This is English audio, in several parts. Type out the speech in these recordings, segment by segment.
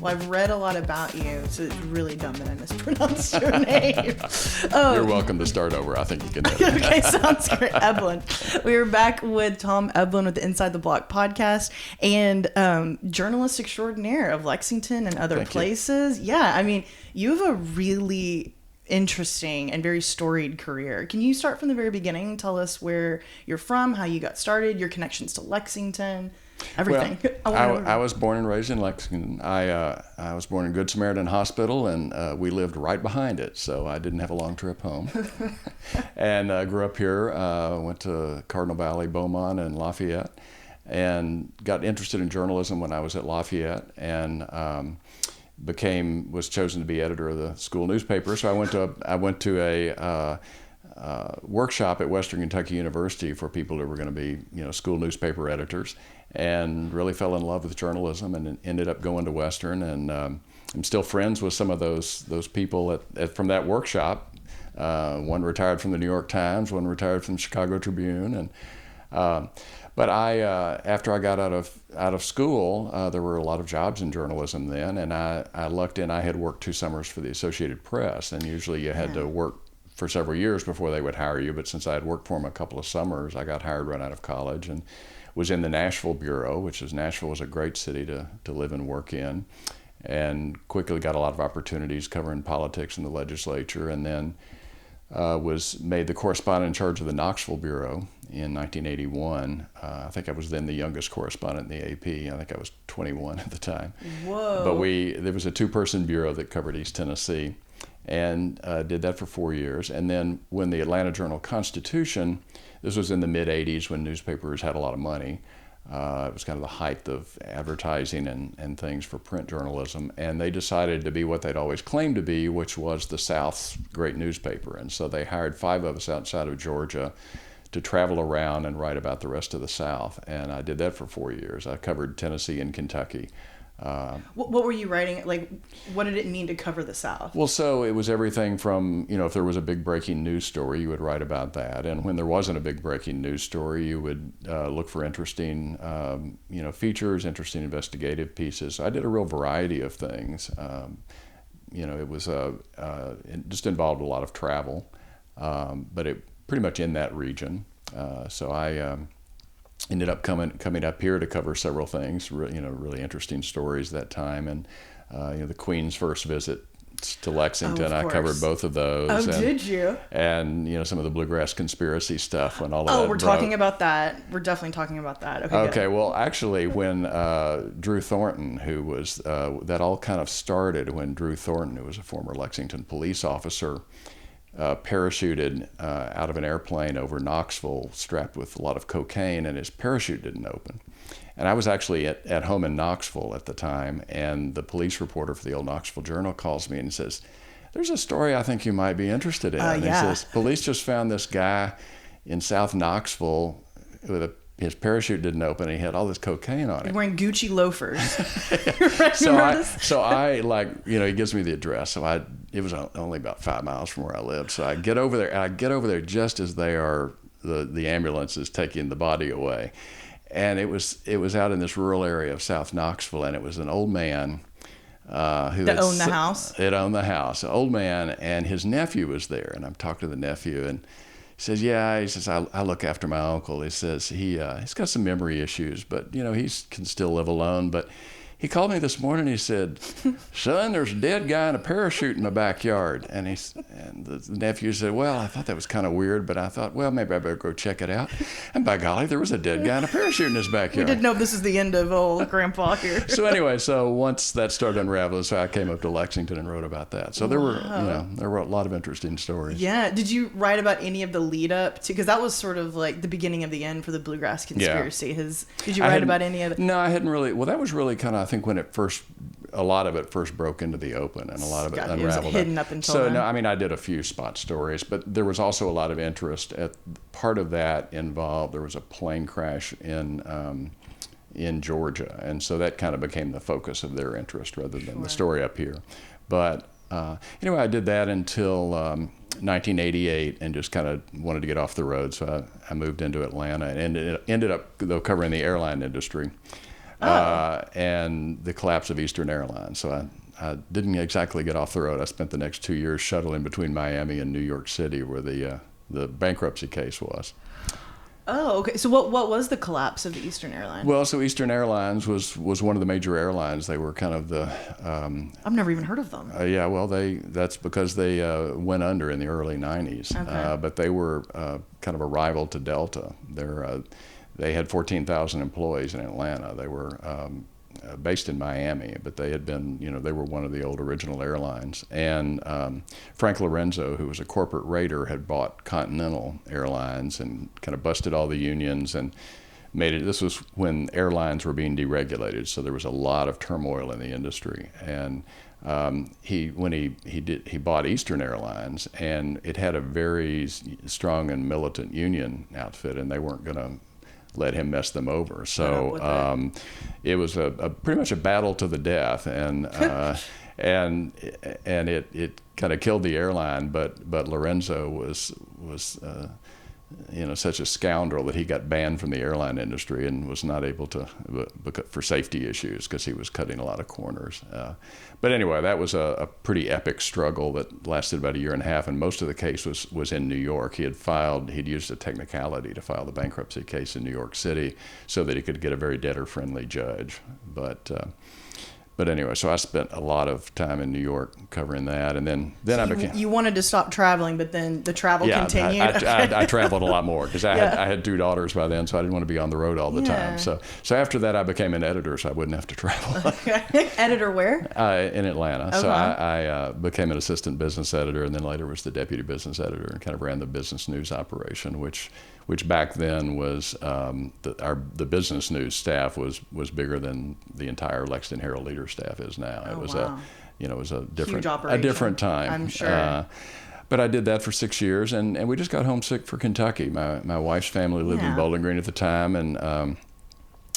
Well, I've read a lot about you, so it's really dumb that I mispronounced your name. You're welcome to start over. I think you can do it. Okay, sounds great. Eblen. We are back with Tom Eblen with the Inside the Block podcast and journalist extraordinaire of Lexington and other places. Yeah, I mean, you have a really interesting and very storied career. Can you start from the very beginning? Tell us where you're from, how you got started, your connections to Lexington, everything. Well, I was born and raised in Lexington. I was born in Good Samaritan Hospital, and we lived right behind it, so I didn't have a long trip home. And grew up here, went to Cardinal Valley, Beaumont, and Lafayette, and got interested in journalism when I was at Lafayette, and was chosen to be editor of the school newspaper. So I went to a workshop at Western Kentucky University for people who were going to be, school newspaper editors, and really fell in love with journalism, and ended up going to Western, and I'm still friends with some of those people from that workshop. One retired from the New York Times, one retired from the Chicago Tribune, and but after I got out of school, there were a lot of jobs in journalism then, and I lucked in. I had worked 2 summers for the Associated Press, and usually you had to work for several years before they would hire you. But since I had worked for them a couple of summers, I got hired right out of college and was in the Nashville bureau, Nashville was a great city to live and work in, and quickly got a lot of opportunities covering politics in the legislature, and then was made the correspondent in charge of the Knoxville bureau in 1981. I think I was then the youngest correspondent in the AP. I think I was 21 at the time. Whoa. But there was a 2-person bureau that covered East Tennessee, and did that for 4 years. And then when the Atlanta Journal-Constitution, this was in the mid-'80s when newspapers had a lot of money. It was kind of the height of advertising and things for print journalism, and they decided to be what they'd always claimed to be, which was the South's great newspaper. And so they hired 5 of us outside of Georgia to travel around and write about the rest of the South, and I did that for 4 years. I covered Tennessee and Kentucky. What were you writing? Like, what did it mean to cover the South? Well, so it was everything from, if there was a big breaking news story, you would write about that. And when there wasn't a big breaking news story, you would look for interesting, features, interesting investigative pieces. So I did a real variety of things. It was it just involved a lot of travel, but it pretty much in that region. So I ended up coming up here to cover several things, really interesting stories that time, and the Queen's first visit to Lexington. I covered both of those. Oh, did you? And some of the Bluegrass Conspiracy stuff when all of that. Oh, we're talking about that. We're definitely talking about that. Okay. Well, actually, when Drew Thornton, who was that all kind of started when Drew Thornton, who was a former Lexington police officer, parachuted out of an airplane over Knoxville strapped with a lot of cocaine, and his parachute didn't open. And I was actually at home in Knoxville at the time, and the police reporter for the old Knoxville Journal calls me and says, "There's a story I think you might be interested in." He says, "Police just found this guy in South Knoxville with his parachute didn't open, and he had all this cocaine on him. Wearing Gucci loafers." So he gives me the address. So it was only about 5 miles from where I lived. So I get over there, and I get over there just as the ambulance is taking the body away. And it was out in this rural area of South Knoxville, and it was an old man who owned the house. It owned the house. An old man, and his nephew was there, and I'm talking to the nephew, and he says, "Yeah," he says, I look after my uncle. He says he's got some memory issues, but he can still live alone. But he called me this morning. He said, "Son, there's a dead guy in a parachute in my backyard." And the nephew said, "Well, I thought that was kind of weird, but I thought, well, maybe I better go check it out." And by golly, there was a dead guy in a parachute in his backyard. We didn't know this is the end of old Grandpa here. So anyway, once that started unraveling, so I came up to Lexington and wrote about that. So there were a lot of interesting stories. Yeah. Did you write about any of the lead up to? Because that was sort of like the beginning of the end for the Bluegrass Conspiracy. Yeah. Did you write about any of it? No, I hadn't really. Well, that was really kind of, I think, when a lot of it first broke into the open, and a lot of it unraveled. It was hidden up until then. then. No, I mean, I did a few spot stories, but there was also a lot of interest. Part of that involved, there was a plane crash in Georgia, and so that kind of became the focus of their interest rather than the story up here. But anyway, I did that until 1988, and just kind of wanted to get off the road, so I moved into Atlanta, and ended up, though, covering the airline industry. and the collapse of Eastern Airlines. So I didn't exactly get off the road. I spent the next 2 years shuttling between Miami and New York City, where the bankruptcy case was. Oh, okay. So what was the collapse of the Eastern Airlines? Well, so Eastern Airlines was one of the major airlines. They were kind of the... I've never even heard of them. Yeah, well, that's because they went under in the early 90s. Okay. But they were kind of a rival to Delta. They had 14,000 employees in Atlanta. They were based in Miami, but they had been, they were one of the old original airlines. And Frank Lorenzo, who was a corporate raider, had bought Continental Airlines and kind of busted all the unions and made it. This was when airlines were being deregulated, so there was a lot of turmoil in the industry. And he bought Eastern Airlines, and it had a very strong and militant union outfit, and they weren't going to let him mess them over. So it was a pretty much a battle to the death, and it kind of killed the airline. But Lorenzo was such a scoundrel that he got banned from the airline industry and was not able to, for safety issues, because he was cutting a lot of corners. But anyway, that was a pretty epic struggle that lasted about a year and a half, and most of the case was in New York. He'd used a technicality to file the bankruptcy case in New York City so that he could get a very debtor-friendly judge. But anyway, so I spent a lot of time in New York covering that, and then I became... You wanted to stop traveling, but then the travel continued. I traveled a lot more because I had 2 daughters by then, so I didn't want to be on the road all the time. So after that, I became an editor, so I wouldn't have to travel. Okay. Editor where? In Atlanta. Okay. So I became an assistant business editor, and then later was the deputy business editor, and kind of ran the business news operation, which back then was the business news staff was bigger than the entire Lexington Herald Leader staff is now. It was it was a different time. I'm sure. But I did that for 6 years, and we just got homesick for Kentucky. My wife's family lived in Bowling Green at the time, and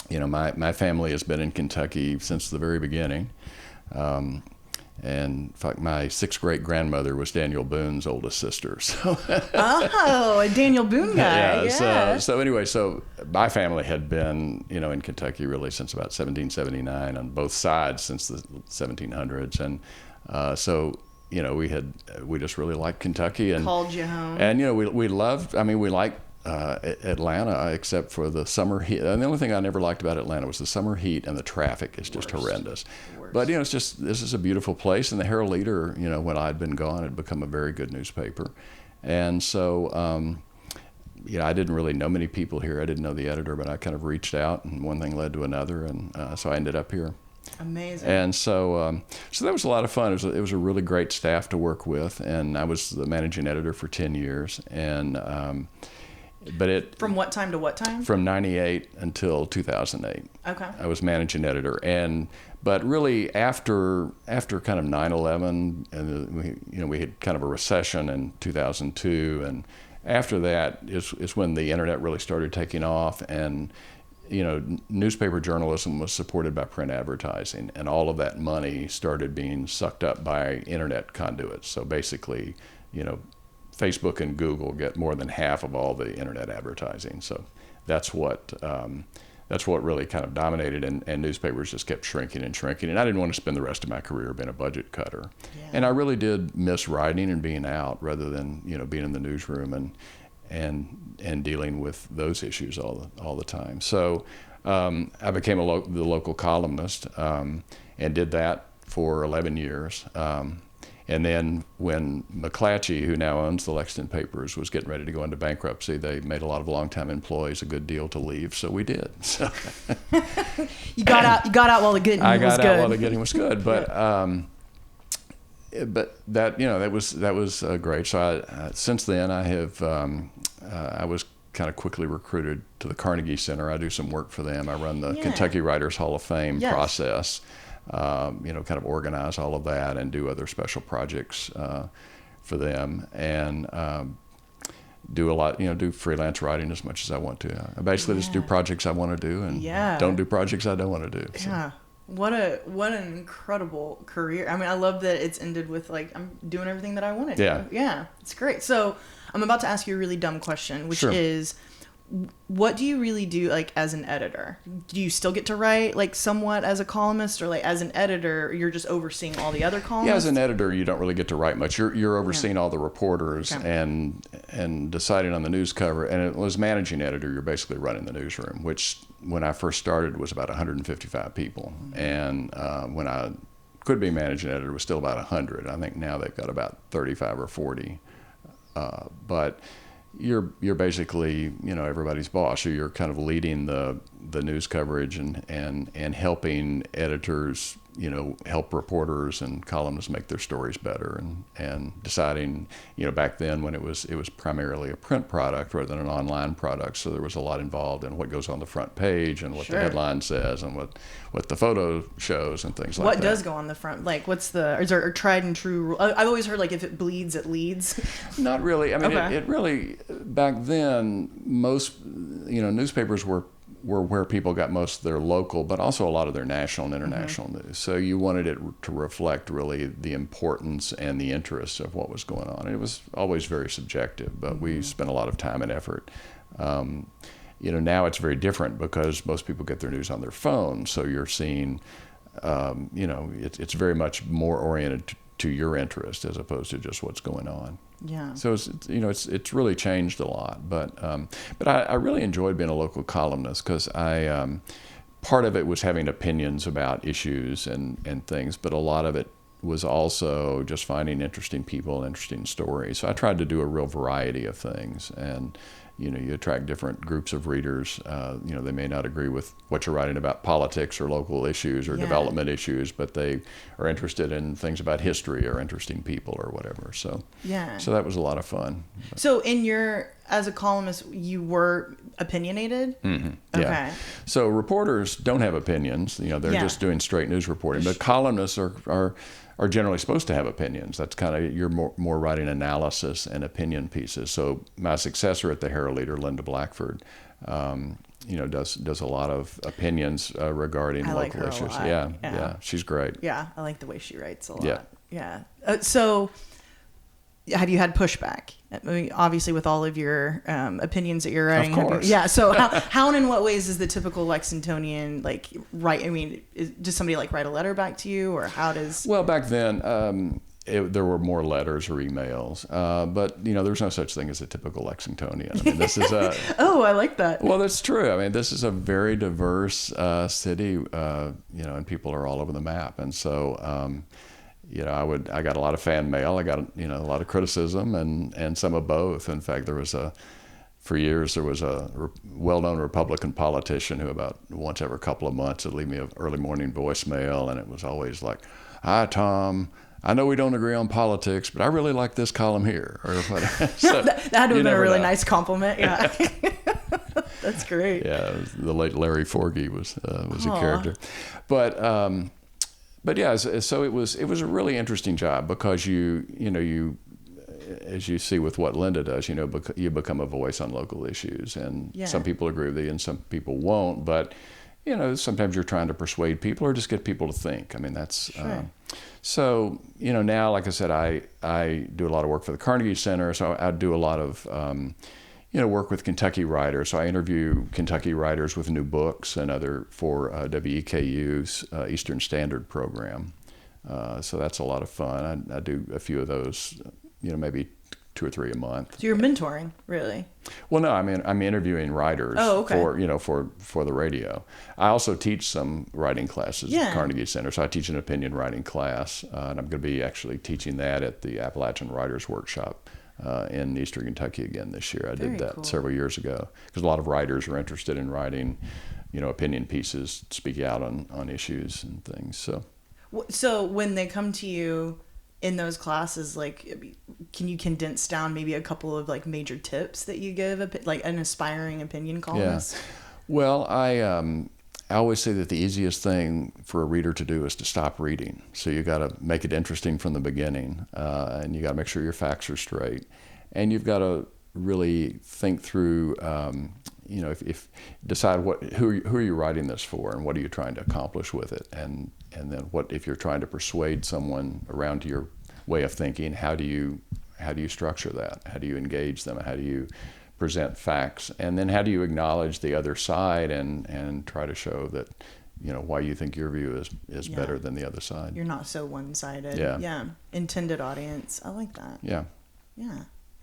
my family has been in Kentucky since the very beginning. And in fact, my 6th great grandmother was Daniel Boone's oldest sister. So a Daniel Boone guy. Yeah. So anyway, so my family had been, in Kentucky really since about 1779 on both sides since the 1700s, and so we just really liked Kentucky and called you home. And we loved. I mean, we liked Atlanta, except for the summer heat. And the only thing I never liked about Atlanta was the summer heat, and the traffic is just horrendous. But this is a beautiful place, and the Herald Leader, when I'd been gone, had become a very good newspaper. And so, I didn't really know many people here. I didn't know the editor, but I kind of reached out, and one thing led to another, and so I ended up here. Amazing. And so that was a lot of fun. It was a really great staff to work with, and I was the managing editor for 10 years, and. But from what time to what time? From 98 until 2008. Okay. I was managing editor, but really after kind of 9/11, and we had kind of a recession in 2002, and after that is when the internet really started taking off, and newspaper journalism was supported by print advertising, and all of that money started being sucked up by internet conduits. So basically, Facebook and Google get more than half of all the internet advertising. So that's what really kind of dominated, and newspapers just kept shrinking and shrinking. And I didn't want to spend the rest of my career being a budget cutter. Yeah. And I really did miss writing and being out rather than being in the newsroom and dealing with those issues all the time. So I became the local columnist and did that for 11 years. And then when McClatchy, who now owns the Lexington papers, was getting ready to go into bankruptcy, they made a lot of longtime employees a good deal to leave, so we did. So You got out while the getting was good. I got out while the getting was good, but that was great. So since then I was kind of quickly recruited to the Carnegie Center. I do some work for them. I run the Kentucky Writers Hall of Fame process. Kind of organize all of that and do other special projects for them, and do a lot, do freelance writing as much as I want to. I basically just do projects I want to do, and don't do projects I don't want to do. So. Yeah. What an incredible career. I mean, I love that it's ended with I'm doing everything that I wanted to. Yeah. It's great. So I'm about to ask you a really dumb question, which is, what do you really do like as an editor? Do you still get to write like somewhat as a columnist, or like as an editor you're just overseeing all the other columnists? Yeah, as an editor you don't really get to write much. You're overseeing all the reporters and deciding on the news cover. And as managing editor, you're basically running the newsroom, which when I first started was about 155 people, and when I could be managing editor was still about 100. I think now they've got about 35 or 40, but you're basically, you know, everybody's boss. So you're kind of leading the news coverage and helping editors, you know, help reporters and columnists make their stories better, and deciding, you know, back then when it was primarily a print product rather than an online product, so there was a lot involved in what goes on the front page and what the headline says and what the photo shows and things like that. What does go on the front? Like, is there a tried and true rule? I've always heard like if it bleeds, it leads. Not really. I mean, it really, back then, most, you know, newspapers were where people got most of their local, but also a lot of their national and international news. So you wanted it to reflect really the importance and the interest of what was going on. And it was always very subjective, but we spent a lot of time and effort. You know, now it's very different because most people get their news on their phone. So you're seeing, you know, it's very much more oriented to your interest as opposed to just what's going on. Yeah. So it's, you know, it's really changed a lot, but I really enjoyed being a local columnist because part of it was having opinions about issues and things, but a lot of it was also just finding interesting people and interesting stories. So I tried to do a real variety of things, and you know, you attract different groups of readers. You know, they may not agree with what you're writing about politics or local issues or development issues, but they are interested in things about history or interesting people or whatever. So so that was a lot of fun. So as a columnist, you were opinionated? Mm-hmm. Okay. Yeah. So reporters don't have opinions. You know, they're just doing straight news reporting. But columnists are generally supposed to have opinions. That's kind of, you're more writing analysis and opinion pieces. So my successor at the Herald Leader, Linda Blackford, you know, does a lot of opinions regarding local issues. Yeah, she's great. Yeah, I like the way she writes a lot. Yeah. So have you had pushback? I mean, obviously, with all of your opinions that you're writing. Of course. So how and in what ways is the typical Lexingtonian like write? I mean, does somebody like write a letter back to you, or how does? Well, back then there were more letters or emails, but you know, there's no such thing as a typical Lexingtonian. I mean, this is a. Oh, I like that. Well, that's true. I mean, this is a very diverse city, you know, and people are all over the map, and so. You know, I got a lot of fan mail. I got, you know, a lot of criticism and some of both. In fact, for years there was a well-known Republican politician who about once every couple of months would leave me an early morning voicemail, and it was always like, "Hi, Tom. I know we don't agree on politics, but I really like this column here," or whatever. So, that had to have been a really nice compliment. Yeah. That's great. Yeah, the late Larry Forgy was a character, But yeah, so it was a really interesting job because you know, as you see with what Linda does, you know, you become a voice on local issues, and some people agree with you and some people won't. But you know, sometimes you're trying to persuade people or just get people to think. I mean, that's so you know, now, like I said, I do a lot of work for the Carnegie Center, so I do a lot of you know, work with Kentucky writers. So I interview Kentucky writers with new books and for WEKU's Eastern Standard program. So that's a lot of fun. I do a few of those, you know, maybe 2 or 3 a month. So you're mentoring, really? Well, no, I mean, I'm interviewing writers for, you know, for the radio. I also teach some writing classes at the Carnegie Center. So I teach an opinion writing class, and I'm going to be actually teaching that at the Appalachian Writers Workshop in Eastern Kentucky again this year. I did that several years ago because a lot of writers are interested in writing, you know, opinion pieces, speaking out on issues and things. So when they come to you in those classes, like, can you condense down maybe a couple of like major tips that you give like an aspiring opinion columnist? Yeah. Well, I always say that the easiest thing for a reader to do is to stop reading. So you got to make it interesting from the beginning, and you got to make sure your facts are straight, and you've got to really think through, you know, if decide who are you writing this for, and what are you trying to accomplish with it, and then what if you're trying to persuade someone around to your way of thinking, how do you structure that? How do you engage them? How do you present facts, and then how do you acknowledge the other side and try to show that, why you think your view is better than the other side. You're not so one-sided. Yeah. Intended audience. I like that. Yeah.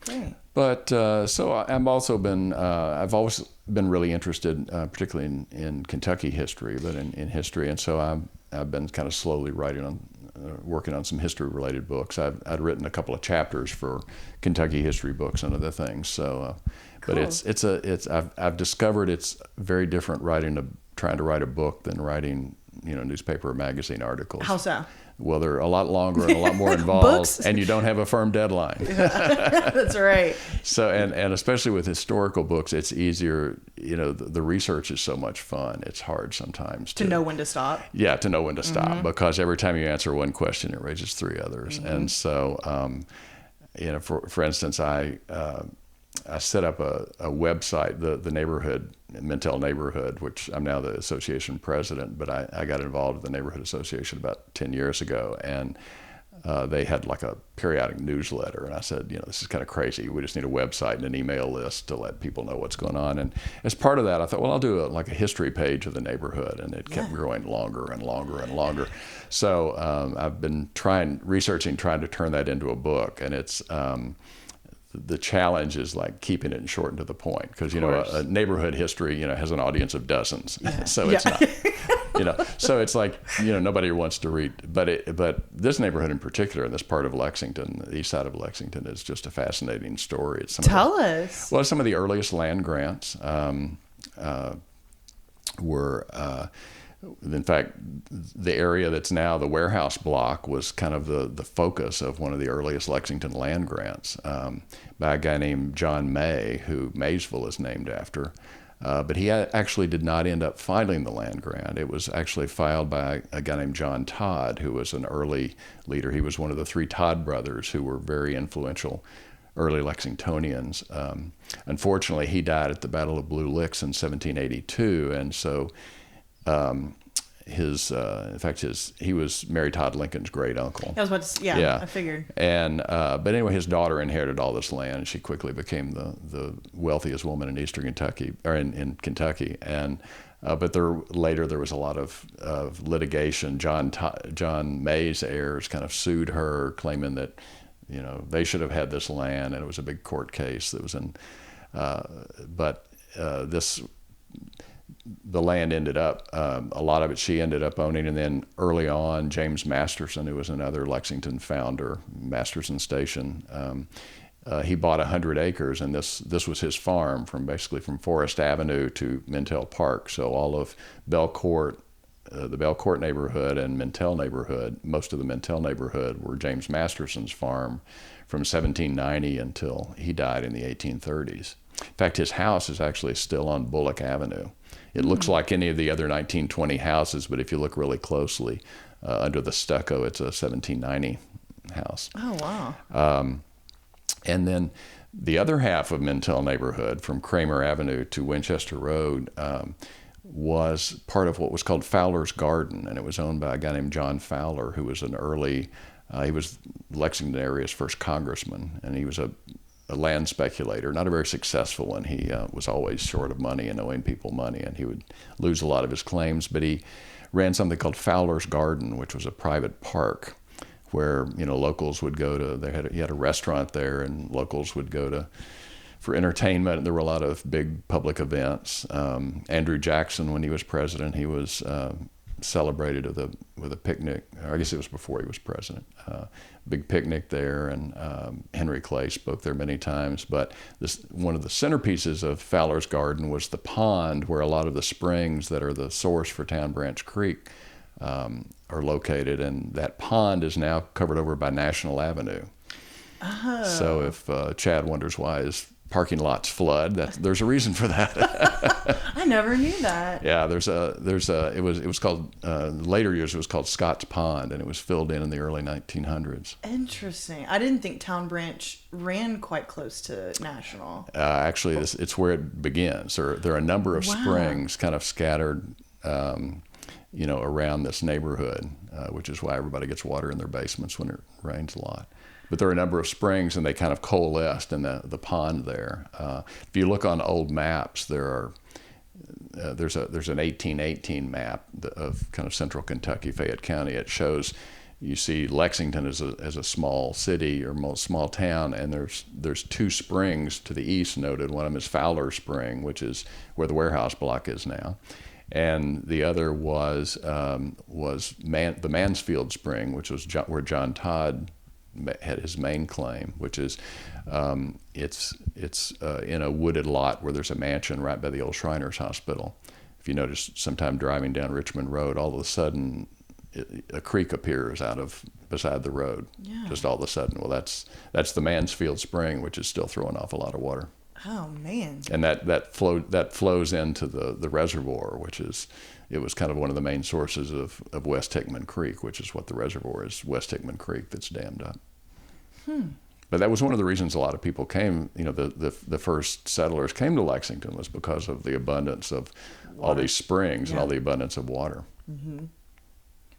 Great. But so I've always been really interested, particularly in Kentucky history, but in history, and so I've been kind of slowly working on some history-related books. I'd written a couple of chapters for Kentucky history books and other things. So, cool. But I've discovered it's very different trying to write a book than writing newspaper or magazine articles. How so? Well, they're a lot longer and a lot more involved, and you don't have a firm deadline. That's right. So, and especially with historical books, it's easier. The research is so much fun. It's hard sometimes to know when to stop. Yeah, to know when to stop, because every time you answer one question, it raises three others. And so, for instance, I set up a website, the neighborhood, Mintel neighborhood, which I'm now the association president, but I got involved with the neighborhood association about 10 years ago, and they had like a periodic newsletter, and I said, this is kind of crazy. We just need a website and an email list to let people know what's going on. And as part of that, I thought, well, I'll do a history page of the neighborhood, and it kept growing longer and longer and longer. So I've been trying to turn that into a book, and it's the challenge is like keeping it short and to the point, because a neighborhood history has an audience of dozens. So it's not so it's like nobody wants to read, but this neighborhood in particular, in this part of Lexington, the east side of Lexington, is just a fascinating story. It's Tell us. Well, some of the earliest land grants were in fact, the area that's now the warehouse block was kind of the focus of one of the earliest Lexington land grants by a guy named John May, who Maysville is named after. But he actually did not end up filing the land grant. It was actually filed by a guy named John Todd, who was an early leader. He was one of the three Todd brothers who were very influential early Lexingtonians. Unfortunately, he died at the Battle of Blue Licks in 1782, and so he was Mary Todd Lincoln's great uncle. I was about to, I figured. And but anyway, his daughter inherited all this land, and she quickly became the wealthiest woman in eastern Kentucky, or in Kentucky. And but later there was a lot of litigation. John May's heirs kind of sued her, claiming that they should have had this land, and it was a big court case that was in. The land ended up, a lot of it she ended up owning, and then early on, James Masterson, who was another Lexington founder, Masterson Station, he bought 100 acres, and this was his farm from Forest Avenue to Mintel Park. So all of Belcourt, the Belcourt neighborhood and Mintel neighborhood, most of the Mintel neighborhood were James Masterson's farm from 1790 until he died in the 1830s. In fact, his house is actually still on Bullock Avenue. It looks like any of the other 1920 houses, but if you look really closely under the stucco, it's a 1790 house. Oh, wow. And then the other half of Mintel neighborhood, from Kramer Avenue to Winchester Road, was part of what was called Fowler's Garden, and it was owned by a guy named John Fowler, who was he was Lexington area's first congressman, and he was a land speculator, not a very successful one. He was always short of money and owing people money, and he would lose a lot of his claims. But he ran something called Fowler's Garden, which was a private park where locals would go to. He had a restaurant there, and locals would go for entertainment. There were a lot of big public events. Andrew Jackson, when he was president, he was celebrated with a picnic. Or I guess it was before he was president. Big picnic there, and Henry Clay spoke there many times. But one of the centerpieces of Fowler's Garden was the pond where a lot of the springs that are the source for Town Branch Creek are located, and that pond is now covered over by National Avenue. Oh. So if Chad wonders why his parking lots flood, there's a reason for that. I never knew that. Yeah, it was called later years it was called Scott's Pond, and it was filled in the early 1900s. Interesting. I didn't think Town Branch ran quite close to National. Actually, it's where it begins. There are a number of springs kind of scattered around this neighborhood, which is why everybody gets water in their basements when it rains a lot. but there are a number of springs, and they kind of coalesced in the pond there. If you look on old maps, there's an 1818 map of kind of central Kentucky, Fayette County. It shows, you see Lexington as a small city or small town, and there's two springs to the east noted. One of them is Fowler Spring, which is where the warehouse block is now, and the other was the Mansfield Spring, which was where John Todd had his main claim, which is it's in a wooded lot where there's a mansion right by the old Shriners Hospital. If you notice, sometime driving down Richmond Road, all of a sudden a creek appears beside the road. Yeah. Just all of a sudden. Well, that's the Mansfield Spring, which is still throwing off a lot of water. Oh man! And that flows into the reservoir, it was kind of one of the main sources of West Hickman Creek, which is what the reservoir is, West Hickman Creek, that's dammed up. But that was one of the reasons a lot of people came. The first settlers came to Lexington was because of the abundance of all these springs and all the abundance of water. Mm-hmm.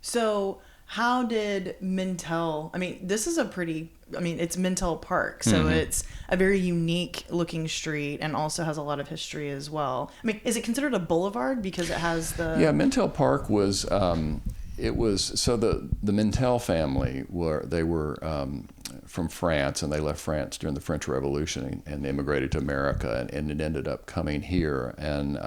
So how did Mintel, this is it's Mintel Park, so it's a very unique looking street and also has a lot of history as well. Is it considered a boulevard because it has the... Yeah, Mintel Park was, so the Mintel family were from France, and they left France during the French Revolution and immigrated to America, and it ended up coming here. And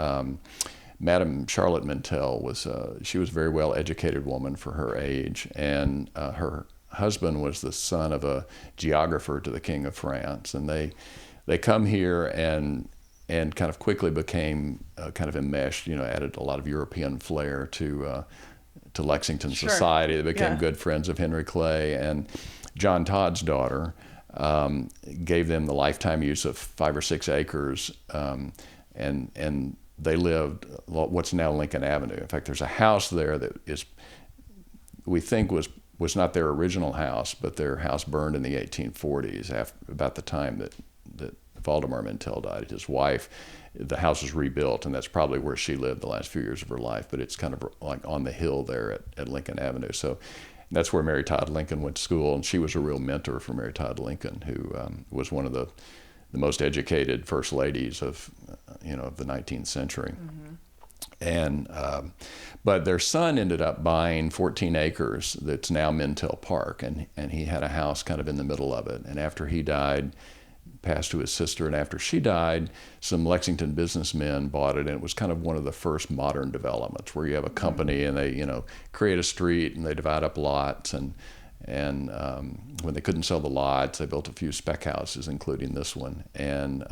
Madame Charlotte Mintel she was a very well-educated woman for her age, and her husband was the son of a geographer to the King of France, and they come here and kind of quickly became kind of enmeshed, added a lot of European flair to Lexington society. They became good friends of Henry Clay, and John Todd's daughter gave them the lifetime use of 5 or 6 acres, and they lived what's now Lincoln Avenue. In fact, there's a house there that we think was not their original house, but their house burned in the 1840s, about the time that Valdemar Mintel died. His wife, the house was rebuilt, and that's probably where she lived the last few years of her life, but it's kind of like on the hill there at Lincoln Avenue. So that's where Mary Todd Lincoln went to school, and she was a real mentor for Mary Todd Lincoln, who was one of the most educated first ladies of the 19th century. And but their son ended up buying 14 acres that's now Mintel Park, and he had a house kind of in the middle of it. And after he died, passed to his sister, and after she died, some Lexington businessmen bought it, and it was kind of one of the first modern developments where you have a company and they create a street and they divide up lots, and when they couldn't sell the lots, they built a few spec houses, including this one, and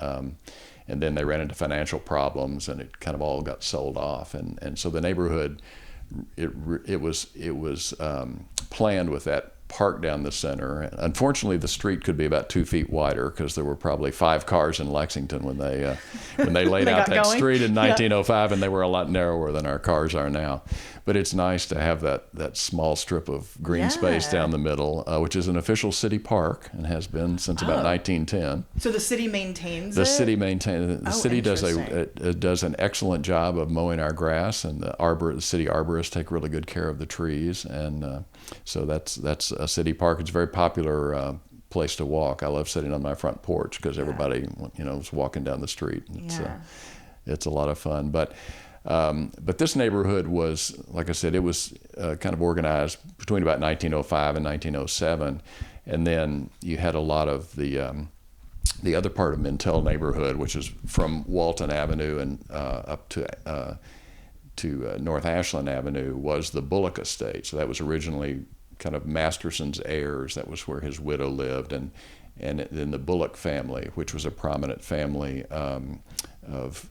then they ran into financial problems, and it kind of all got sold off, and so the neighborhood, it was planned with that park down the center. Unfortunately, the street could be about 2 feet wider because there were probably 5 cars in Lexington when they laid out that street in 1905, and they were a lot narrower than our cars are now. But it's nice to have that small strip of green space down the middle, which is an official city park and has been since about 1910. So the city maintains The city does an excellent job of mowing our grass, and the city arborists take really good care of the trees, and so that's a city park. It's a very popular place to walk. I love sitting on my front porch because everybody is walking down the street. It's a lot of fun, but this neighborhood was, like I said, it was kind of organized between about 1905 and 1907, and then you had a lot of the other part of Mintel neighborhood, which is from Walton Avenue and up to North Ashland Avenue, was the Bullock Estate. So that was originally kind of Masterson's heirs. That was where his widow lived, and then the Bullock family, which was a prominent family of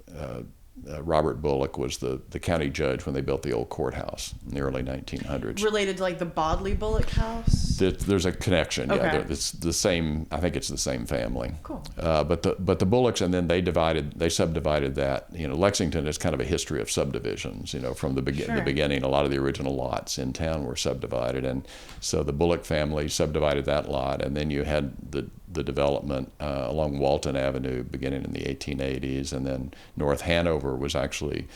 Robert Bullock was the county judge when they built the old courthouse in the early 1900s. Related to like the Bodley Bullock house? There's a connection. Okay. Yeah, it's the same. I think it's the same family. Cool. But the Bullocks, and then they subdivided that. Lexington is kind of a history of subdivisions. From the beginning, a lot of the original lots in town were subdivided, and so the Bullock family subdivided that lot, and then you had the development along Walton Avenue beginning in the 1880s, and then North Hanover was actually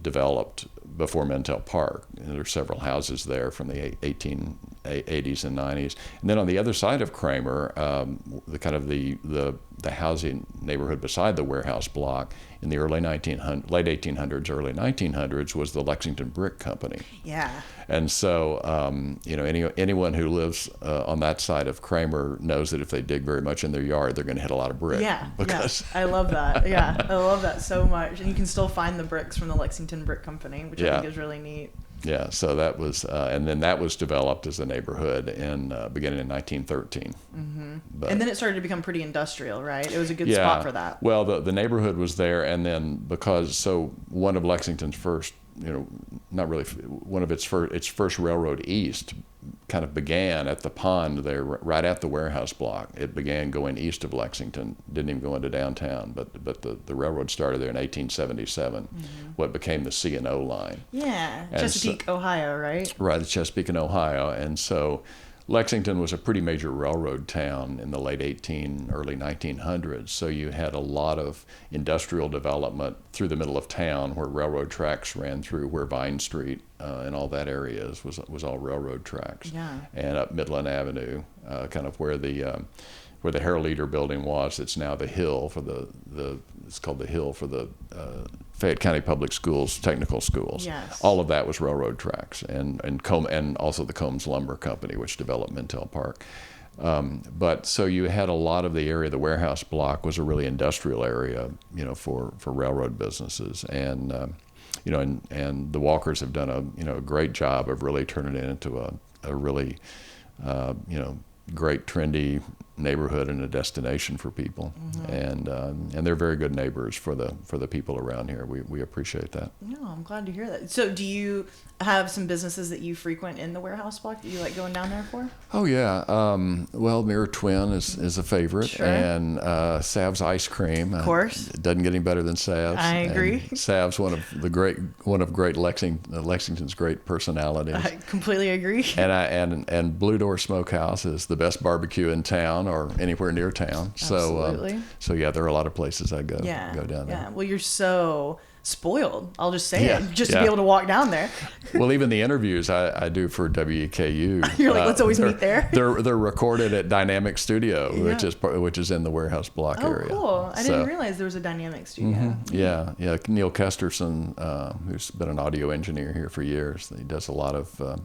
developed before Mentel Park. And there are several houses there from the 1880s and 90s. And then on the other side of Kramer, the housing neighborhood beside the warehouse block in the late 1800s, early 1900s was the Lexington Brick Company. Yeah. And so, anyone who lives on that side of Kramer knows that if they dig very much in their yard, they're going to hit a lot of brick. Yeah, I love that. Yeah, I love that so much. And you can still find the bricks from the Lexington Brick Company, which I think is really neat. Yeah, so that was, and then that was developed as a neighborhood beginning in 1913. Mm-hmm. And then it started to become pretty industrial, right? It was a good spot for that. Well, the neighborhood was there, and then one of Lexington's first, not really, one of its first railroad east kind of began at the pond there, right at the warehouse block. It began going east of Lexington, didn't even go into downtown, but the railroad started there in 1877, what became the C&O line. Yeah, Chesapeake, Ohio, right? Right, the Chesapeake and Ohio. And so Lexington was a pretty major railroad town in the late early 1900s. So you had a lot of industrial development through the middle of town where railroad tracks ran through, where Vine Street and all that area was all railroad tracks. Yeah. And up Midland Avenue, kind of where the Herald Leader building was. It's now the Hill for it's called the Hill for the Fayette County Public Schools, technical schools. Yes. All of that was railroad tracks, and also the Combs Lumber Company, which developed Mentel Park. But so you had a lot of the area. The warehouse block was a really industrial area, for railroad businesses, and and the Walkers have done a great job of really turning it into a really great trendy neighborhood and a destination for people, and they're very good neighbors for the people around here. We appreciate that. No, I'm glad to hear that. So, do you have some businesses that you frequent in the warehouse block that you like going down there for? Oh yeah, well, Mirror Twin is a favorite, sure. And Sav's Ice Cream. Of course, it doesn't get any better than Sav's. I agree. And Sav's one of great Lexington's great personalities. I completely agree. And Blue Door Smokehouse is the best barbecue in town or anywhere near town. Absolutely. So yeah, there are a lot of places I go down there. Yeah. Well, you're so spoiled. I'll just say it, just to be able to walk down there. Well, even the interviews I do for WKU. You're like, let's always meet there. They're recorded at Dynamic Studio, which is in the warehouse block area. Oh, cool! I didn't realize there was a Dynamic Studio. Mm-hmm. Yeah. Neil Kesterson, who's been an audio engineer here for years, he does a lot of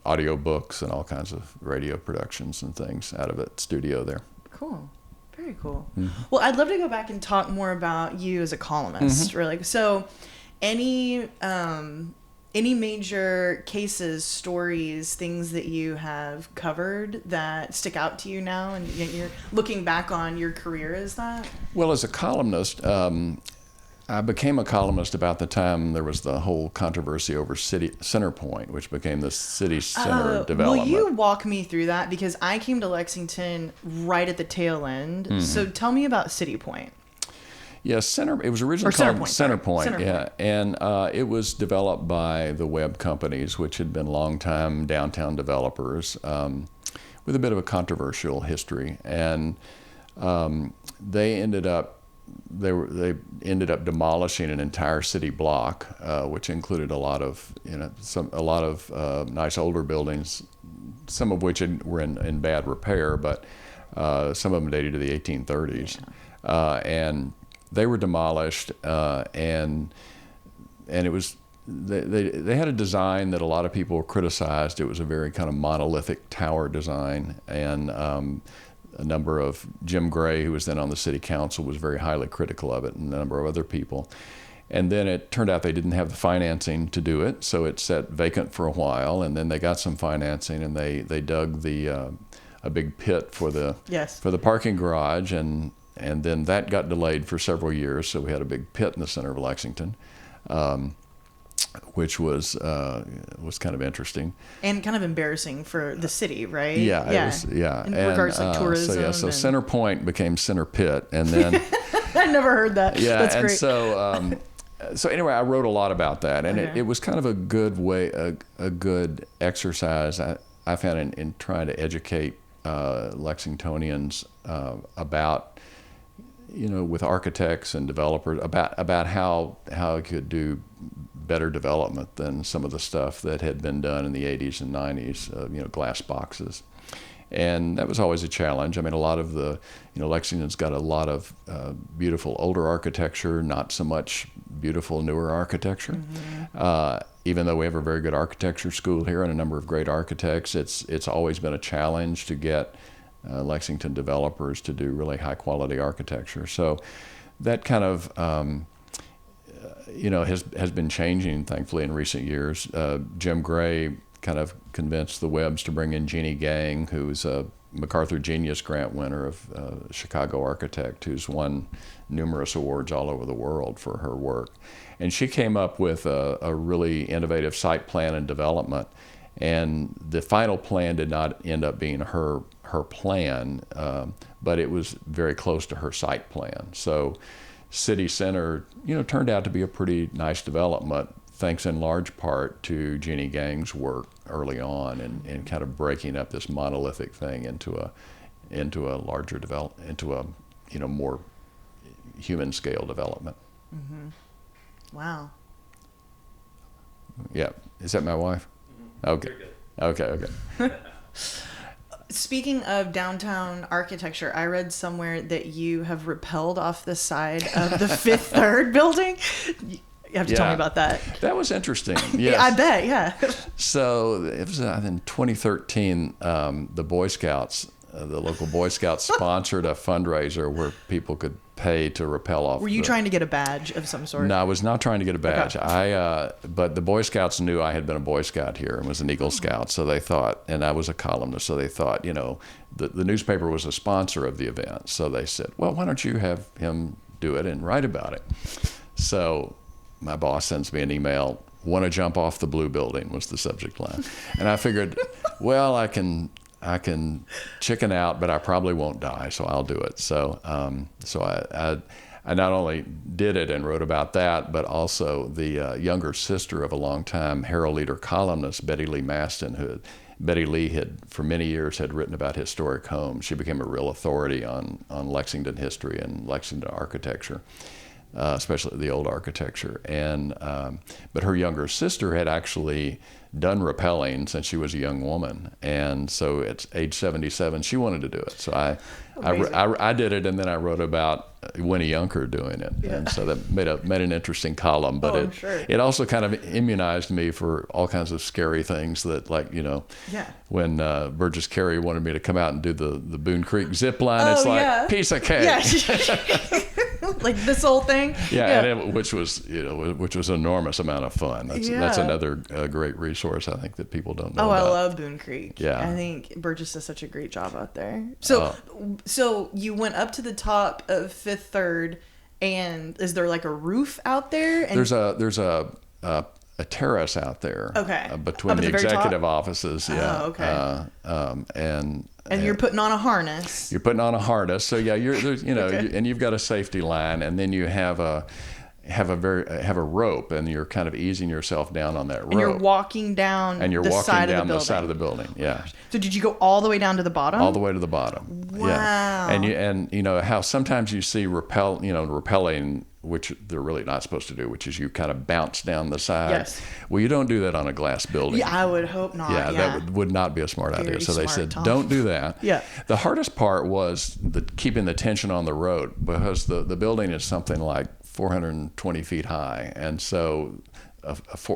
audio books and all kinds of radio productions and things out of that studio there. Cool. Very cool. Mm-hmm. Well, I'd love to go back and talk more about you as a columnist, really. So, any major cases, stories, things that you have covered that stick out to you now, and you're looking back on your career as that? Well, as a columnist, I became a columnist about the time there was the whole controversy over Center Point, which became the city center development. Will you walk me through that? Because I came to Lexington right at the tail end. Mm-hmm. So tell me about City Point. Yeah, it was originally called Center Point. And it was developed by the Webb companies, which had been longtime downtown developers with a bit of a controversial history. And they ended up demolishing an entire city block, which included a lot of nice older buildings, some of which were in bad repair, but some of them dated to the 1830s, and they were demolished, and it was they had a design that a lot of people criticized. It was a very kind of monolithic tower design, and a number of Jim Gray, who was then on the city council, was very highly critical of it, and a number of other people. And then it turned out they didn't have the financing to do it, so it sat vacant for a while. And then they got some financing, and they dug a big pit for the parking garage, and then that got delayed for several years. So we had a big pit in the center of Lexington. Which was kind of interesting and kind of embarrassing for the city, right? Yeah. In regards to tourism. So Center Point became Center Pit, and then I never heard that. Yeah, that's great. So anyway, I wrote a lot about that, and it was kind of a good way, a good exercise I found in trying to educate Lexingtonians about with architects and developers about how it could do better development than some of the stuff that had been done in the 80s and 90s, glass boxes. And that was always a challenge. I mean, a lot of Lexington's got a lot of beautiful older architecture, not so much beautiful newer architecture. Mm-hmm. Even though we have a very good architecture school here and a number of great architects, it's always been a challenge to get Lexington developers to do really high quality architecture. So that kind of has been changing, thankfully, in recent years. Jim Gray kind of convinced the Webbs to bring in Jeannie Gang, who's a MacArthur Genius Grant winner of Chicago architect, who's won numerous awards all over the world for her work. And she came up with a really innovative site plan and development. And the final plan did not end up being her plan, but it was very close to her site plan. So City Center, turned out to be a pretty nice development, thanks in large part to Jeannie Gang's work early on and kind of breaking up this monolithic thing into a larger into a more human scale development. Mm-hmm. Wow. Yeah. Is that my wife? Okay. Okay. Speaking of downtown architecture, I read somewhere that you have rappelled off the side of the Fifth Third building. You have to tell me about that. That was interesting. Yes. I bet, yeah. So it was in 2013, the Boy Scouts, the local Boy Scouts sponsored a fundraiser where people could pay to rappel off. Were you trying to get a badge of some sort? No, I was not trying to get a badge. Okay. But the Boy Scouts knew I had been a Boy Scout here and was an Eagle Scout, so they thought, and I was a columnist, so they thought, the newspaper was a sponsor of the event, so they said, well, why don't you have him do it and write about it? So my boss sends me an email, "Want to jump off the blue building," was the subject line. And I figured, well, I can chicken out, but I probably won't die, so I'll do it. So I not only did it and wrote about that, but also the younger sister of a longtime Herald Leader columnist, Betty Lee Maston, Betty Lee had for many years had written about historic homes. She became a real authority on Lexington history and Lexington architecture. Especially the old architecture, but her younger sister had actually done rappelling since she was a young woman, and so at age 77 she wanted to do it. So I did it, and then I wrote about Winnie Yunker doing it, and so that made an interesting column. But it also kind of immunized me for all kinds of scary things that, like when Burgess Carey wanted me to come out and do the Boone Creek zip line, it's like piece of cake. Yeah. Like this whole thing. And which was an enormous amount of fun. That's another great resource I think that people don't know about. I love Boone Creek. Yeah, I think Burgess does such a great job out there. So you went up to the top of Fifth Third, and is there like a roof out there? And there's a terrace out there. Okay. Between the executive offices. Yeah. Oh, okay. And you're putting on a harness. You're putting on a harness. So and you've got a safety line, and then you have a rope, and you're kind of easing yourself down on that rope. And you're walking down the side of the building. Yeah. So did you go all the way down to the bottom? All the way to the bottom. Wow. Yeah. And how sometimes you see rappelling, which they're really not supposed to do, which is you kind of bounce down the side. Yes. Well, you don't do that on a glass building. Yeah, I would hope not. Yeah, that would not be a smart idea. So they said, Tom. don't do that. Yeah. The hardest part was keeping the tension on the road, because the building is something like 420 feet high, and so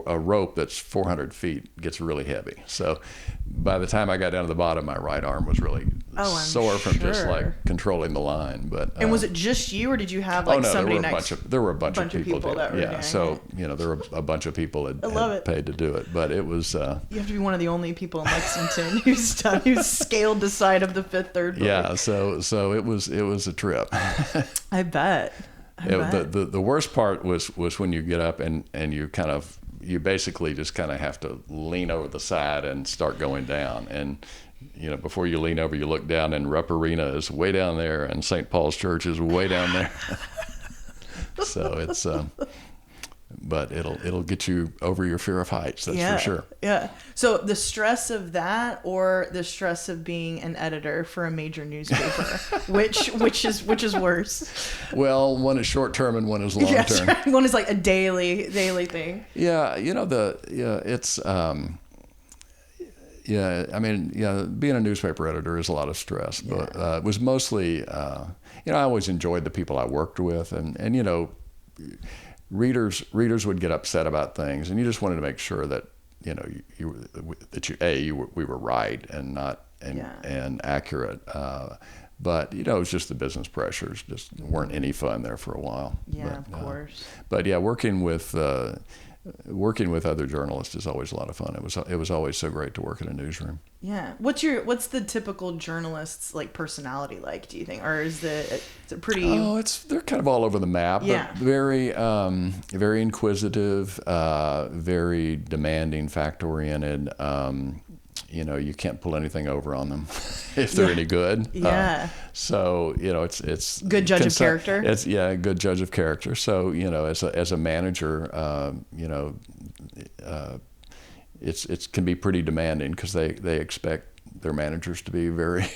a rope that's 400 feet gets really heavy. So by the time I got down to the bottom, my right arm was really sore from just like controlling the line. But and was it just you, or did you have somebody next? There were a bunch of people that were doing it. There were a bunch of people that had paid to do it, but it was. You have to be one of the only people in Lexington who's scaled the side of the Fifth Third building. Yeah, so it was a trip. I bet. The worst part was when you get up and you basically just kind of have to lean over the side and start going down. And before you lean over, you look down, and Rupp Arena is way down there, and St. Paul's Church is way down there. So it's but it'll get you over your fear of heights. That's for sure. Yeah. So the stress of that, or the stress of being an editor for a major newspaper, which is worse? Well, one is short term and one is long term. Right. One is like a daily thing. Yeah, it's. Yeah, I mean, being a newspaper editor is a lot of stress, but it was mostly, I always enjoyed the people I worked with, and readers would get upset about things, and you just wanted to make sure that we were right and not and accurate. But it was just the business pressures just weren't any fun there for a while. Yeah, of course. But working with other journalists is always a lot of fun. It was always so great to work in a newsroom. Yeah. What's the typical journalist's like personality like, do you think? Or is it pretty... Oh, they're kind of all over the map, but very very inquisitive, very demanding, fact-oriented. You can't pull anything over on them if they're any good. Yeah. So it's good judge of character. It's good judge of character. So as a manager, it can be pretty demanding because they expect their managers to be very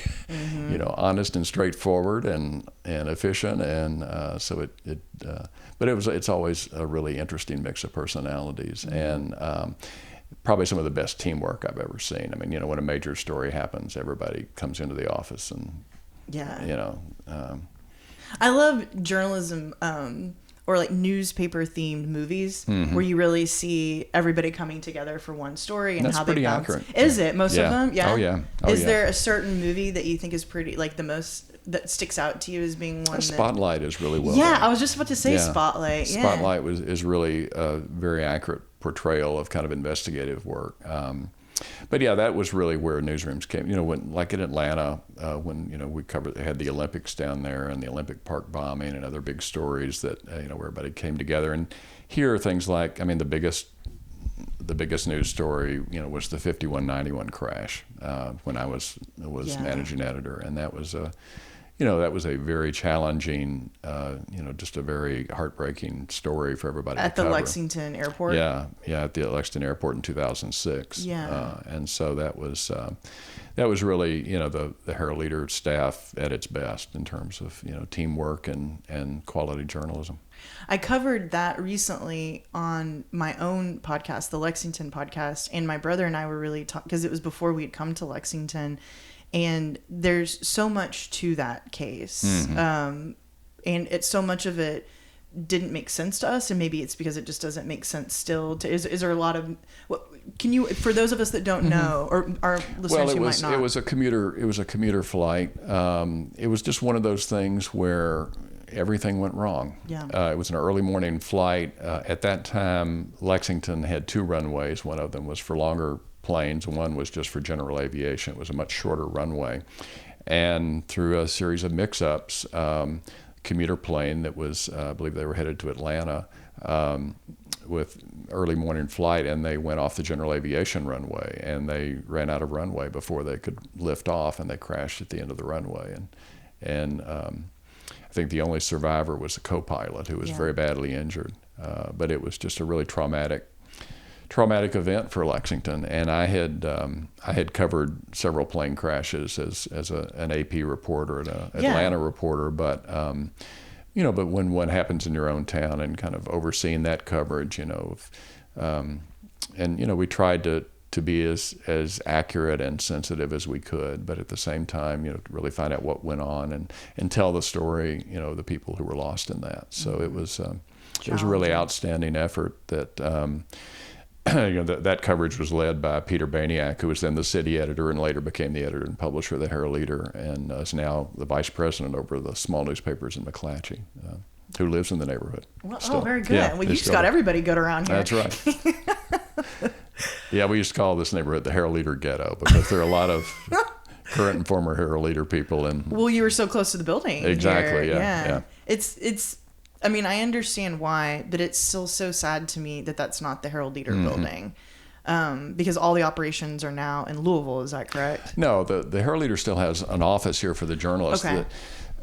honest and straightforward and efficient, and but it's always a really interesting mix of personalities and. Probably some of the best teamwork I've ever seen. I mean, when a major story happens, everybody comes into the office and, I love journalism or like newspaper themed movies where you really see everybody coming together for one story and that's how they bounce. accurate. Is it most of them? Yeah. Oh yeah. Is there a certain movie that you think is pretty like the most that sticks out to you as being one? Spotlight is really well. Yeah, done. I was just about to say Spotlight. Yeah. Spotlight is really a very accurate portrayal of kind of investigative work. But that was really where newsrooms came. When like in Atlanta, when we had the Olympics down there and the Olympic Park bombing and other big stories that where everybody came together. And here are things like, I mean, the biggest news story was the 5191 crash when I was managing editor, and that was that was a very challenging, just a very heartbreaking story for everybody at to cover. The Lexington airport. Yeah, at the Lexington airport in 2006. Yeah, and so that was really the Herald Leader staff at its best in terms of teamwork and quality journalism. I covered that recently on my own podcast, the Lexington podcast, and my brother and I were really talking because it was before we had come to Lexington. And there's so much to that case. And it's so much of it didn't make sense to us. And maybe it's because it just doesn't make sense still. Is there a lot of, can you, for those of us that don't know, or our listeners who might not. It was a commuter flight. It was just one of those things where everything went wrong. Yeah. It was an early morning flight. At that time, Lexington had 2 runways. One of them was for longer planes, and one was just for general aviation. It was a much shorter runway. And through a series of mix-ups, commuter plane that was, I believe they were headed to Atlanta with early morning flight, and they went off the general aviation runway, and they ran out of runway before they could lift off, and they crashed at the end of the runway. And I think the only survivor was the co-pilot, who was very badly injured. But it was just a really traumatic event for Lexington, and I had covered several plane crashes as an AP reporter and an Atlanta reporter, but but when one happens in your own town and kind of overseeing that coverage, and we tried to be as accurate and sensitive as we could, but at the same time, to really find out what went on and tell the story, the people who were lost in that. So it was a really outstanding effort that. That coverage was led by Peter Baniak, who was then the city editor and later became the editor and publisher of the Herald Leader, and is now the vice president over the small newspapers in McClatchy, who lives in the neighborhood. Well, very good. Yeah, well, you just got everybody good around here. That's right. Yeah, we used to call this neighborhood the Herald Leader Ghetto because there are a lot of current and former Herald Leader people. Well, you were so close to the building. Exactly, yeah. It's I mean, I understand why, but it's still so sad to me that that's not the Herald Leader building, because all the operations are now in Louisville. Is that correct? No, the Herald Leader still has an office here for the journalists. Okay.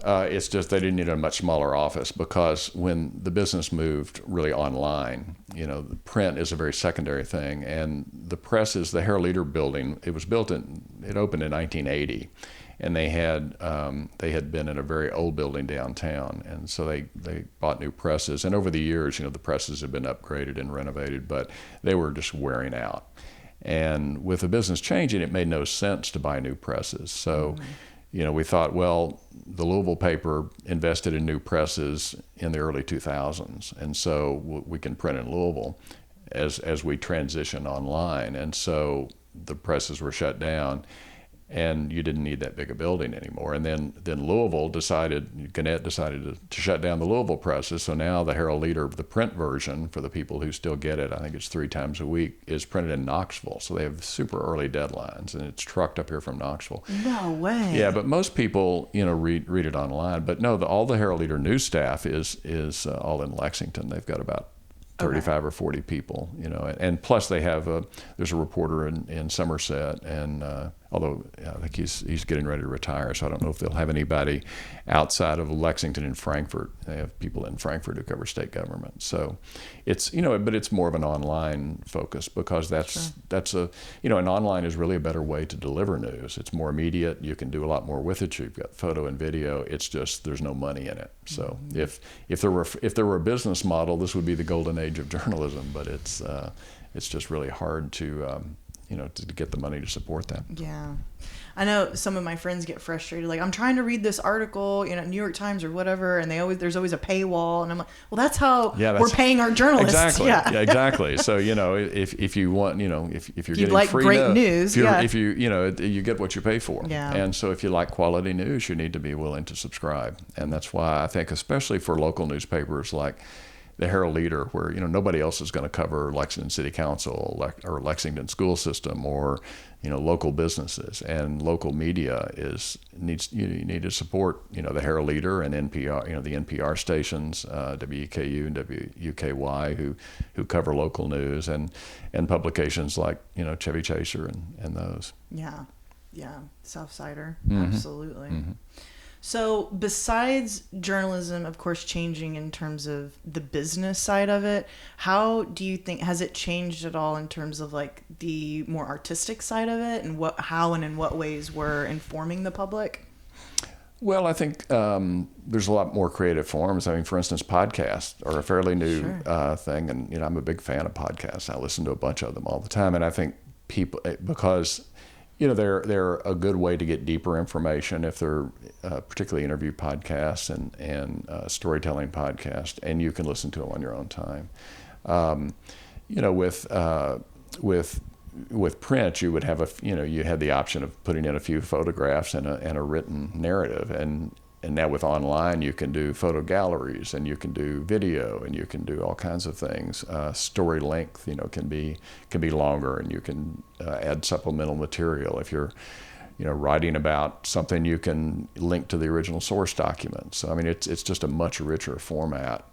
It's just they didn't need a much smaller office, because when the business moved really online, the print is a very secondary thing. And the press is the Herald Leader building. It opened in 1980, and they had been in a very old building downtown, and so they bought new presses. And over the years, the presses have been upgraded and renovated, but they were just wearing out. And with the business changing, it made no sense to buy new presses. So, we thought, well, the Louisville paper invested in new presses in the early 2000s, and so we can print in Louisville as we transition online. And so the presses were shut down, and you didn't need that big a building anymore. And then Louisville Gannett decided to shut down the Louisville presses. So now the Herald Leader, the print version, for the people who still get it, I think it's 3 times a week, is printed in Knoxville. So they have super early deadlines, and it's trucked up here from Knoxville. No way. Yeah, but most people, read it online. But no, all the Herald Leader news staff is all in Lexington. They've got about 35 or 40 people, and plus they have there's a reporter in Somerset, and although I think he's getting ready to retire, so I don't know if they'll have anybody outside of Lexington and Frankfort. They have people in Frankfort who cover state government, so it's but it's more of an online focus, because that's and online is really a better way to deliver news. It's more immediate. You can do a lot more with it. You've got photo and video. It's just there's no money in it. So if there were a business model, this would be the golden age of journalism. But it's just really hard to get the money to support that. Yeah. I know some of my friends get frustrated. Like, I'm trying to read this article, New York Times or whatever, and there's always a paywall. And I'm like, well, that's how we're paying our journalists. Exactly. Yeah, exactly. So, if you want, if you're getting like free great news, if you get what you pay for. Yeah. And so if you like quality news, you need to be willing to subscribe. And that's why I think, especially for local newspapers like the Herald Leader, where nobody else is going to cover Lexington City Council or Lexington school system or local businesses, and local media you need to support the Herald Leader and NPR, the NPR stations, WEKU and WUKY who cover local news, and publications like Chevy Chaser and those. Yeah, Southsider, absolutely. Mm-hmm. So besides journalism, of course, changing in terms of the business side of it, how do you think, has it changed at all in terms of like the more artistic side of it, and how and in what ways we're informing the public? Well, I think there's a lot more creative forms. I mean, for instance, podcasts are a fairly new thing, and I'm a big fan of podcasts. I listen to a bunch of them all the time, and I think people, because they're a good way to get deeper information if they're particularly interview podcasts and storytelling podcasts, and you can listen to them on your own time. With print, you would have you had the option of putting in a few photographs and a written narrative, and now with online, you can do photo galleries, and you can do video, and you can do all kinds of things. Story length, can be longer, and you can add supplemental material. If you're, writing about something, you can link to the original source document. So I mean, it's just a much richer format,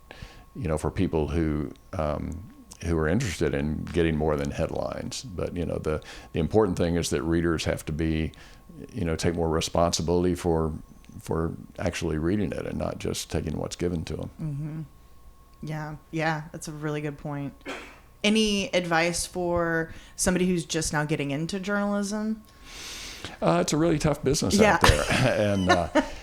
for people who are interested in getting more than headlines. But the important thing is that readers have to be, take more responsibility for actually reading it and not just taking what's given to them. Mm-hmm. Yeah, that's a really good point. Any advice for somebody who's just now getting into journalism? It's a really tough business out there, and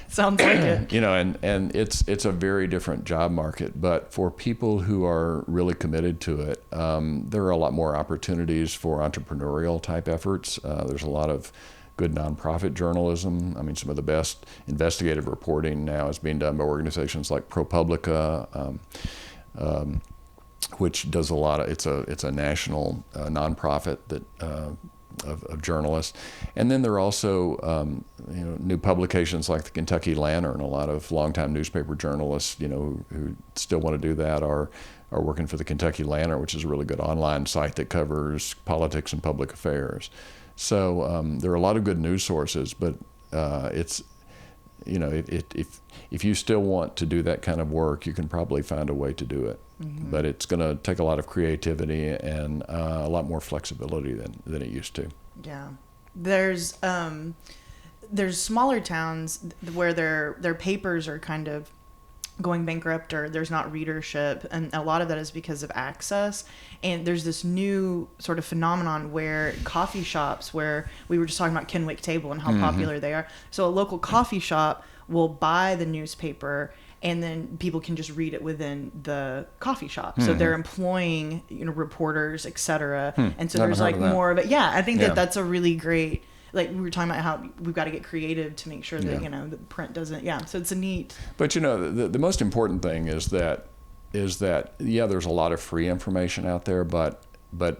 sounds like it. And it's a very different job market. But for people who are really committed to it, there are a lot more opportunities for entrepreneurial type efforts. There's a lot of good nonprofit journalism. I mean, some of the best investigative reporting now is being done by organizations like ProPublica, which does a lot of. It's a national nonprofit that of journalists, and then there are also new publications like the Kentucky Lantern. A lot of longtime newspaper journalists, who still want to do that, are working for the Kentucky Lantern, which is a really good online site that covers politics and public affairs. So there are a lot of good news sources, but it's, if you still want to do that kind of work, you can probably find a way to do it. Mm-hmm. But it's going to take a lot of creativity and a lot more flexibility than it used to. Yeah. There's there's smaller towns where their papers are kind of going bankrupt, or there's not readership, and a lot of that is because of access. And there's this new sort of phenomenon where coffee shops, where we were just talking about Kenwick Table and how popular they are. So a local coffee shop will buy the newspaper, and then people can just read it within the coffee shop. So they're employing, reporters, etc. And so there's like more of it. Yeah, I think that's a really great, like we were talking about how we've got to get creative to make sure that, the print doesn't, so it's a neat. But, the most important thing is that, there's a lot of free information out there, but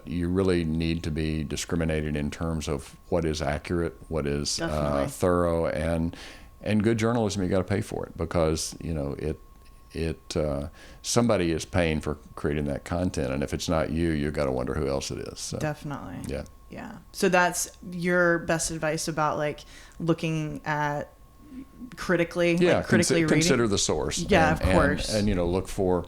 you really need to be discriminating in terms of what is accurate, what is thorough, and good journalism. You got to pay for it, because somebody is paying for creating that content, and if it's not you got to wonder who else it is. So, definitely. Yeah. So that's your best advice about like looking at critically, critically reading. Consider the source. Of course. And look for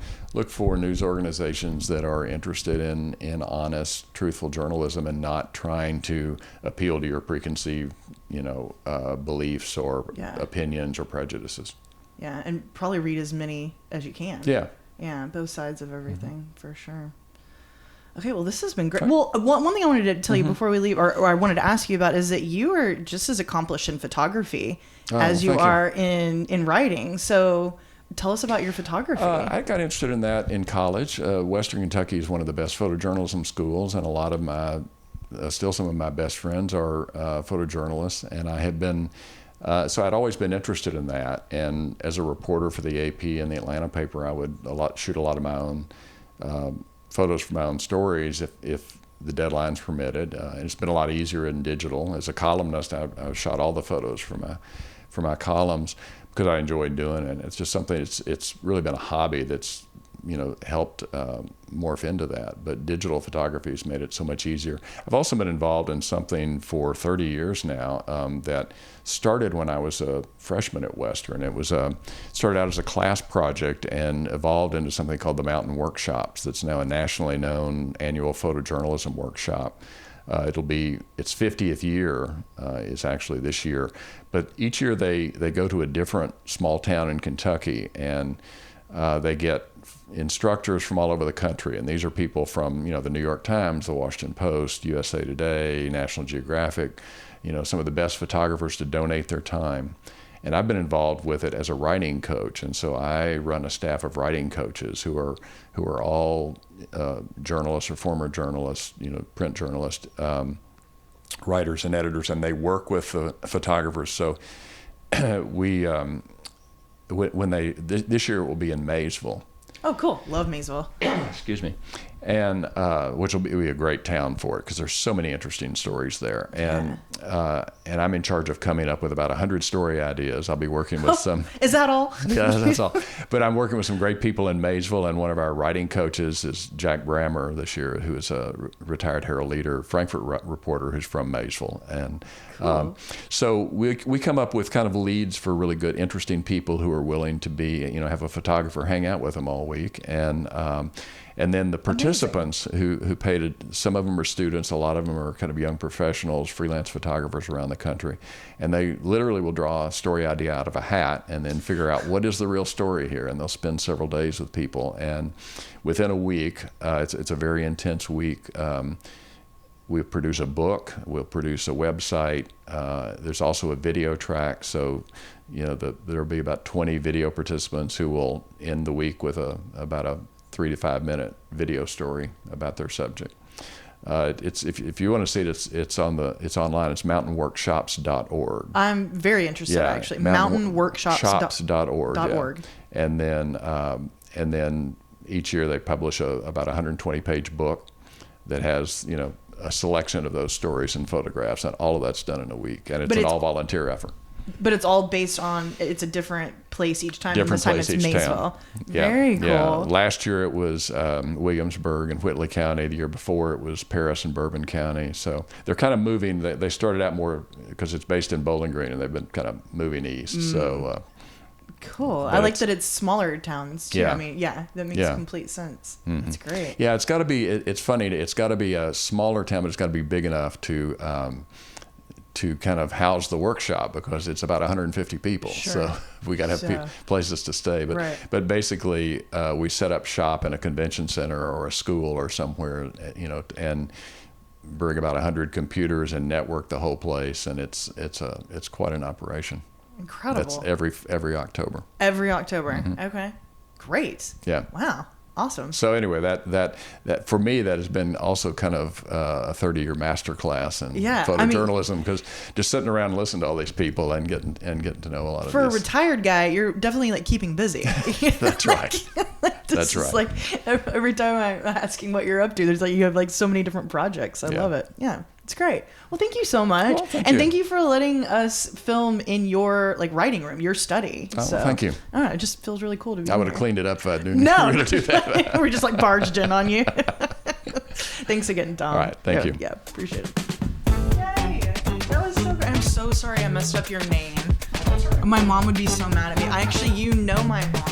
news organizations that are interested in honest, truthful journalism, and not trying to appeal to your preconceived, beliefs or opinions or prejudices. Yeah, and probably read as many as you can. Yeah, both sides of everything, for sure. Okay, well, this has been great. Well, one thing I wanted to tell you before we leave, or I wanted to ask you about, is that you are just as accomplished in photography as you are in writing. So tell us about your photography. I got interested in that in college. Western Kentucky is one of the best photojournalism schools, and a lot of still some of my best friends are photojournalists, and I have been... so I'd always been interested in that, and as a reporter for the AP and the Atlanta paper, I would shoot a lot of my own photos from my own stories if the deadlines permitted. And it's been a lot easier in digital. As a columnist, I shot all the photos for my columns because I enjoyed doing it. It's just something. It's really been a hobby that's helped morph into that. But digital photography has made it so much easier. I've also been involved in something for 30 years now that started when I was a freshman at Western. It was started out as a class project and evolved into something called the Mountain Workshops. That's now a nationally known annual photojournalism workshop. Its 50th year is actually this year. But each year they go to a different small town in Kentucky, and they get instructors from all over the country, and these are people from the New York Times, the Washington Post, USA Today, National Geographic, some of the best photographers to donate their time. And I've been involved with it as a writing coach, and so I run a staff of writing coaches who are all journalists or former journalists, print journalists, writers and editors, and they work with the photographers. So we this year it will be in Maysville. Oh, cool. Love Maysville. Excuse me. And which will be a great town for it because there's so many interesting stories there. And I'm in charge of coming up with about 100 story ideas. I'll be working with some. Is that all? Yeah, that's all. But I'm working with some great people in Maysville, and one of our writing coaches is Jack Brammer this year, who is a retired Herald Leader, Frankfurt reporter who's from Maysville. And cool. So we come up with kind of leads for really good, interesting people who are willing to be, have a photographer hang out with them all week. And then the participants who paid, some of them are students, a lot of them are kind of young professionals, freelance photographers around the country. And they literally will draw a story idea out of a hat and then figure out what is the real story here. And they'll spend several days with people. And within a week, it's a very intense week. We'll produce a book, we'll produce a website. There's also a video track. So, there'll be about 20 video participants who will end the week with about a 3 to 5 minute video story about their subject. It's if you want to see it, it's online. It's mountainworkshops.org. I'm very interested, actually. Mountainworkshops.org. Yeah. And then each year they publish about 120 page book that has a selection of those stories and photographs, and all of that's done in a week, and it's an all volunteer effort. But it's all based on, it's a different place each time. Different and this place time it's each Maysville. Town. Yeah. Very cool. Yeah. Last year it was Williamsburg and Whitley County. The year before it was Paris and Bourbon County. So they're kind of moving. They started out more because it's based in Bowling Green, and they've been kind of moving east. So cool. I like that it's smaller towns too. Yeah. I mean, that makes complete sense. Mm-hmm. That's great. Yeah, it's got to be. It's funny. It's got to be a smaller town, but it's got to be big enough to to kind of house the workshop because it's about 150 people. Sure. So we got to have places to stay. But Right. but basically, we set up shop in a convention center or a school or somewhere, and bring about 100 computers and network the whole place. And it's quite an operation. Incredible. That's every October. Every October. Okay. Great. Yeah. Wow. Awesome. So anyway, that for me, that has been also kind of a 30-year master class in photojournalism, because just sitting around and listening to all these people and getting to know a lot of For this. a retired guy, you're definitely like keeping busy. That's right. That's right. Like every time I'm asking what you're up to, there's like you have like so many different projects. I love it. Yeah. It's great. Well, thank you so much. Well, thank you for letting us film in your like writing room, your study. Oh, well, thank you. I don't know, it just feels really cool to be I would have cleaned it up if I knew you were going to do that. We're just like barged in on you. Thanks again, Tom. All right. Thank you. Yeah, appreciate it. Yay. That was so great. I'm so sorry I messed up your name. My mom would be so mad at me. You know my mom.